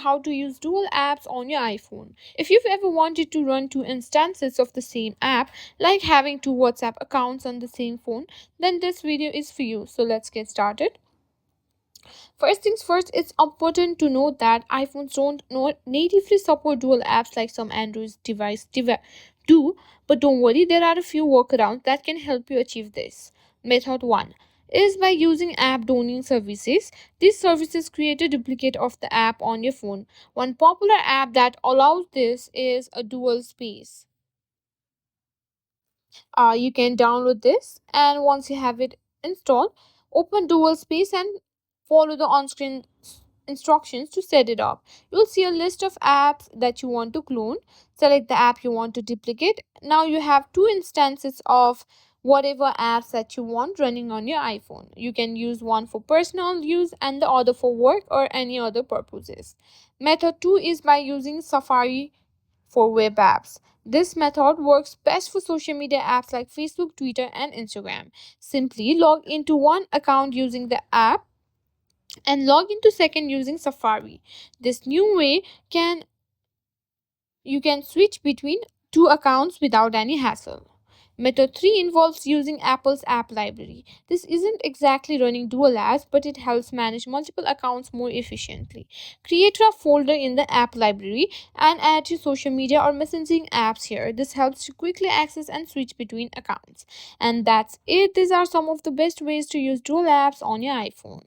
How to use dual apps on your iPhone. If you've ever wanted to run two instances of the same app, like having two WhatsApp accounts on the same phone, then this video is for you. So let's get started. First things first, it's important to note that iPhones don't natively support dual apps like some Android do, but don't worry, there are a few workarounds that can help you achieve this. Method 1 is by using app downing services. These services create a duplicate of the app on your phone. One popular app that allows this is a dual space. You can download this, and once you have it installed, open dual space and follow the on-screen instructions to set it up. You'll see a list of apps that you want to clone. Select the app you want to duplicate. Now you have two instances of whatever apps that you want running on your iPhone. You can use one for personal use and the other for work or any other purposes. Method 2 is by using Safari for web apps. This method works best for social media apps like Facebook, Twitter, and Instagram. Simply log into one account using the app and log into second using Safari. This new way can you can switch between two accounts without any hassle. Method 3 involves using Apple's app library. This isn't exactly running dual apps, but it helps manage multiple accounts more efficiently. Create a folder in the app library and add your social media or messaging apps here. This helps you quickly access and switch between accounts. And that's it. These are some of the best ways to use dual apps on your iPhone.